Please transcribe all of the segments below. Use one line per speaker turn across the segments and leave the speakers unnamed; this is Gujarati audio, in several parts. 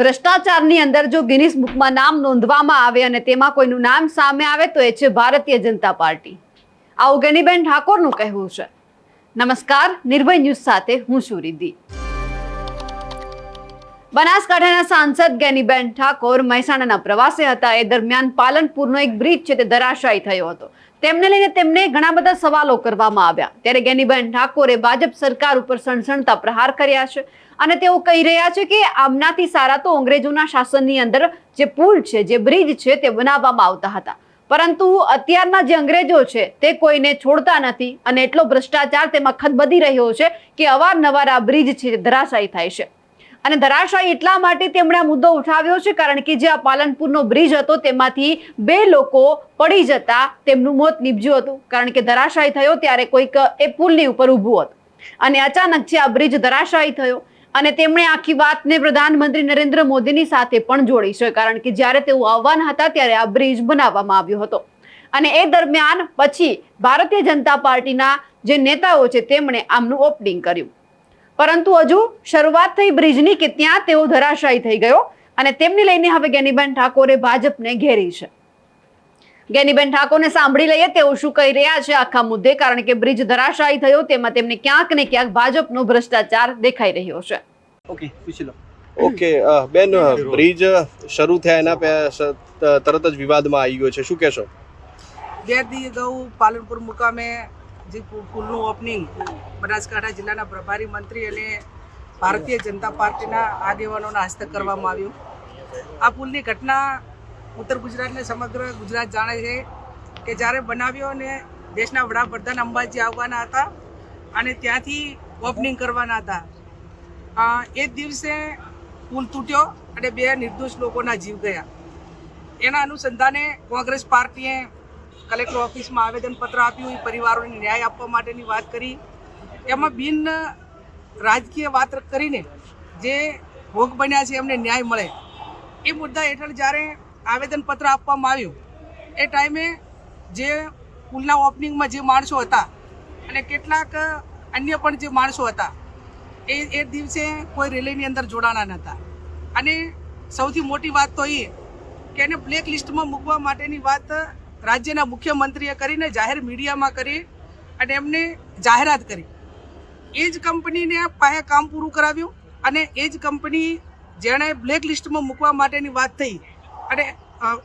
ભ્રષ્ટાચારની અંદર જો ગિનિસ બુકમાં નામ નોંધવામાં આવે અને તેમાં કોઈનું નામ સામે આવે તો એ છે ભારતીય જનતા પાર્ટી. આવું ગેનીબેન ઠાકોરનું કહેવું છે. નમસ્કાર, નિર્ભય ન્યૂઝ સાથે હું છું રિદ્ધિ. બનાસકાંઠાના સાંસદ ગેનીબેન ઠાકોર મહેસાણાના પ્રવાસે હતા. એ દરમિયાન પાલનપુરનો એક બ્રિજ છે તે ધરાશાયી થયો હતો. તેમને લઈને તેમને ઘણા બધા સવાલો કરવામાં આવ્યા. ત્યારે ગેનીબેન ઠાકોરે ભાજપ સરકાર ઉપર સણસણતા પ્રહાર કર્યા છે અને તેઓ કહી રહ્યા છે કે આમનાથી સારા તો અંગ્રેજોના શાસનની અંદર જે પુલ છે, જે બ્રિજ છે તે બનાવવામાં આવતા હતા. પરંતુ અત્યારના જે અંગ્રેજો છે તે કોઈને છોડતા નથી અને એટલો ભ્રષ્ટાચાર તેમાં ખદબદી રહ્યો છે કે અવારનવાર આ બ્રિજ છે ધરાશાયી થાય છે. અને ધરાશાયી એટલા માટે તેમણે આ મુદ્દો ઉઠાવ્યો છે કારણ કે જે આ પાલનપુરનો બ્રિજ હતો તેમાંથી 2 લોકો પડી જતા તેમનું મોત નીપજ્યું હતું. કારણ કે ધરાશાયી થયો ત્યારે કોઈક એ પુલની ઉપર ઊભું હતું અને અચાનક છે આ બ્રિજ ધરાશાયી થયો. અને તેમણે આખી વાતને પ્રધાનમંત્રી નરેન્દ્ર મોદીની સાથે પણ જોડી છે કારણ કે જ્યારે તેઓ આવવાના હતા ત્યારે આ બ્રિજ બનાવવામાં આવ્યો હતો. અને એ દરમિયાન પછી ભારતીય જનતા પાર્ટીના જે નેતાઓ છે તેમણે આમનું ઓપનિંગ કર્યું. પરંતુ હજુ શરૂઆત થઈ બ્રિજની કે ત્યાં તેઓ ધરાશાયી થઈ ગયો અને તેમને લઈને હવે ગેનીબેન ઠાકોરે ભાજપને ઘેરી છે. ગેનીબેન ઠાકોરને સાંભળી લઈએ તેઓ શું કહી રહ્યા છે આખા મુદ્દે, કારણ કે બ્રિજ ધરાશાયી થયો તેમાં તેમને ક્યાંક ને ક્યાંક ભાજપનો ભ્રષ્ટાચાર દેખાઈ રહ્યો છે.
ઓકે બેન, બ્રિજ શરૂ થયા એના તરત જ વિવાદમાં આવી ગયો છે, શું કહેશો?
ગેરદી ગૌ પાલનપુર મુકામે જે પુલનું ઓપનિંગ બનાસકાંઠા જિલ્લાના પ્રભારી મંત્રી અને ભારતીય જનતા પાર્ટીના આગેવાનોના હસ્તક કરવામાં આવ્યું. આ પુલની ઘટના ઉત્તર ગુજરાતને સમગ્ર ગુજરાત જાણે છે કે જ્યારે બનાવ્યો અને દેશના વડાપ્રધાન અંબાજી આવવાના હતા અને ત્યાંથી ઓપનિંગ કરવાના હતા. એ દિવસે પુલ તૂટ્યો અને 2 નિર્દોષ લોકોના જીવ ગયા. એના અનુસંધાને કોંગ્રેસ પાર્ટીએ કલેક્ટર ઓફિસમાં આવેદનપત્ર આપ્યું, પરિવારોને ન્યાય આપવા માટેની વાત કરી. એમાં બિન રાજકીય વાત કરીને જે ભોગ બન્યા છે એમને ન્યાય મળે એ મુદ્દા હેઠળ જ્યારે આવેદનપત્ર આપવામાં આવ્યું એ ટાઈમે જે પુલના ઓપનિંગમાં જે માણસો હતા અને કેટલાક અન્ય પણ જે માણસો હતા એ દિવસે કોઈ રેલીની અંદર જોડાણા નહોતા. અને સૌથી મોટી વાત તો એ કે એને બ્લેક લિસ્ટમાં મૂકવા માટેની વાત રાજ્યના મુખ્યમંત્રીએ કરીને જાહેર મીડિયામાં કરી અને એમને જાહેરાત કરી. એ જ કંપનીને પાસે કામ પૂરું કરાવ્યું અને એ જ કંપની જેણે બ્લેક લિસ્ટમાં મૂકવા માટેની વાત થઈ અને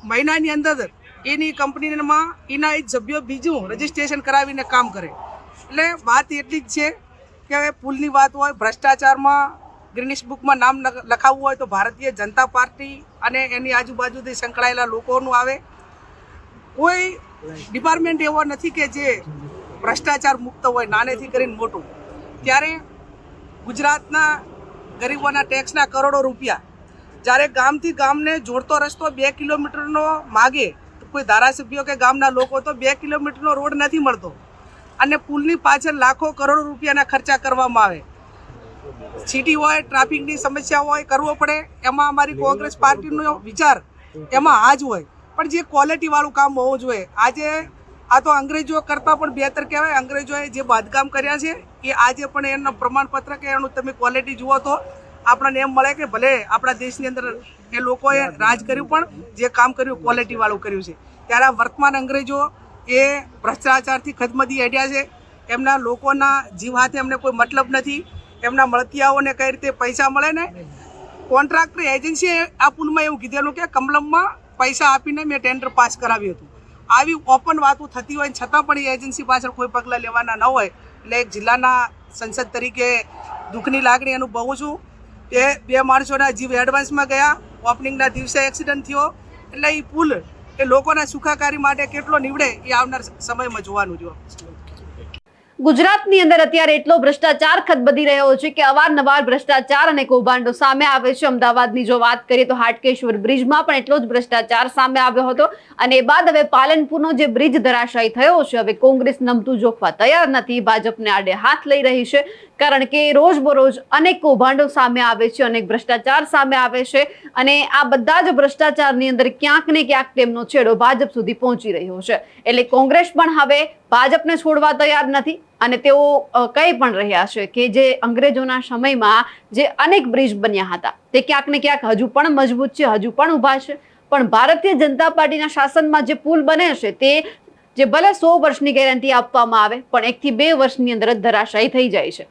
મહિનાની અંદર એની કંપનીમાં એના એક સભ્યો બીજું રજિસ્ટ્રેશન કરાવીને કામ કરે. એટલે વાત એટલી જ છે કે હવે પુલની વાત હોય, ભ્રષ્ટાચારમાં ગિનિસ બુકમાં નામ લખાવવું હોય તો ભારતીય જનતા પાર્ટી અને એની આજુબાજુથી સંકળાયેલા લોકોનું આવે. કોઈ ડિપાર્ટમેન્ટ એવો નથી કે જે ભ્રષ્ટાચાર મુક્ત હોય, નાનેથી કરીને મોટું. ત્યારે ગુજરાતના ગરીબોના ટેક્સના કરોડો રૂપિયા જ્યારે ગામથી ગામને જોડતો રસ્તો 2 કિલોમીટરનો માગે તો કોઈ ધારાસભ્યો કે ગામના લોકો તો 2 કિલોમીટરનો રોડ નથી મળતો અને પુલની પાછળ લાખો કરોડો રૂપિયાના ખર્ચા કરવામાં આવે. સિટી હોય, ટ્રાફિકની સમસ્યા હોય, કરવો પડે. એમાં અમારી કોંગ્રેસ પાર્ટીનો વિચાર એમાં આ જ હોય, પણ જે ક્વોલિટીવાળું કામ હોવું જોઈએ. આજે આ તો અંગ્રેજો કરતાં પણ બહેતર કહેવાય. અંગ્રેજોએ જે બાંધકામ કર્યા છે એ આજે પણ એનું પ્રમાણપત્ર કે એનું તમે ક્વોલિટી જુઓ તો આપણને એમ મળે કે ભલે આપણા દેશની અંદર એ લોકોએ રાજ કર્યું પણ જે કામ કર્યું ક્વોલિટીવાળું કર્યું છે. ત્યારે આ વર્તમાન અંગ્રેજો એ ભ્રષ્ટાચારથી ખદમદી હેડ્યા છે. એમના લોકોના જીવ હાથે એમને કોઈ મતલબ નથી. એમના મળતિયાઓને કઈ રીતે પૈસા મળે ને, કોન્ટ્રાક્ટર એજન્સીએ આ પુલમાં એવું કીધેલું કે કમલમમાં પૈસા આપીને મેં ટેન્ડર પાસ કરાવ્યું હતું. આવી ઓપન વાતો થતી હોય છતાં પણ એ એજન્સી પાછળ કોઈ પગલાં લેવાના ન હોય. એટલે એક જિલ્લાના સંસદ તરીકે દુઃખની લાગણી અનુભવું છું. એ 2 માણસોના જીવ એડવાન્સમાં ગયા. ઓપનિંગના દિવસે એક્સિડન્ટ થયો. એટલે એ પુલ એ લોકોના સુખાકારી માટે કેટલો નીવડે એ આવનાર સમયમાં જોવાનું જો.
ગુજરાતની અંદર અત્યારે એટલો ભ્રષ્ટાચાર ખદબદી રહ્યો છે કે અવારનવાર ભ્રષ્ટાચાર અને કૌભાંડો સામે આવે છે. અમદાવાદની જો વાત કરીએ તો હાટકેશ્વર બ્રિજમાં પણ એટલો જ ભ્રષ્ટાચાર સામે આવ્યો હતો અને એ બાદ હવે પાલનપુરનો જે બ્રિજ ધરાશાયી થયો છે હવે કોંગ્રેસ નમતું જોખવા તૈયાર નથી. ભાજપને આડે હાથ લઈ રહી છે. કારણ કે રોજબરોજ અનેક કૌભાંડો સામે આવે છે, અનેક ભ્રષ્ટાચાર સામે આવે છે અને આ બધા જ ભ્રષ્ટાચારની અંદર ક્યાંક ને ક્યાંક તેમનો છેડો ભાજપ સુધી પહોંચી રહ્યો છે. એટલે કોંગ્રેસ પણ હવે ભાજપને છોડવા તૈયાર નથી અને તેઓ કહી પણ રહ્યા છે કે જે અંગ્રેજોના સમયમાં જે અનેક બ્રિજ બન્યા હતા તે ક્યાંક ને ક્યાંક હજુ પણ મજબૂત છે, હજુ પણ ઊભા છે. પણ ભારતીય જનતા પાર્ટીના શાસનમાં જે પુલ બને છે તે જે ભલે 100 વર્ષની ગેરંટી આપવામાં આવે પણ 1 થી 2 વર્ષની અંદર જ ધરાશાયી થઈ જાય છે.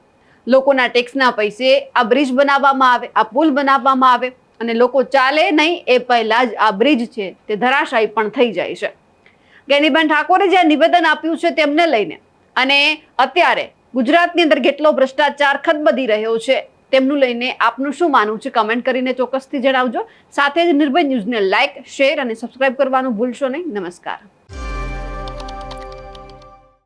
લોકોના ટેક્સના પૈસે આ બ્રિજ બનાવવામાં આવે, આ પુલ બનાવવામાં આવે અને લોકો ચાલે નહીં એ પહેલા જ આ બ્રિજ છે તે ધરાશાયી પણ થઈ જાય છે. ગેનીબેન ઠાકોરે જે નિવેદન આપ્યું છે તેમને લઈને અને અત્યારે ગુજરાતની અંદર કેટલો ભ્રષ્ટાચાર ખદબદી રહ્યો છે તેમનું લઈને આપનું શું માનવું છે કમેન્ટ કરીને ચોક્કસથી જણાવજો. સાથે જ નિર્ભય ન્યૂઝને લાઇક, શેર અને સબસ્ક્રાઇબ કરવાનું ભૂલશો નહીં. નમસ્કાર.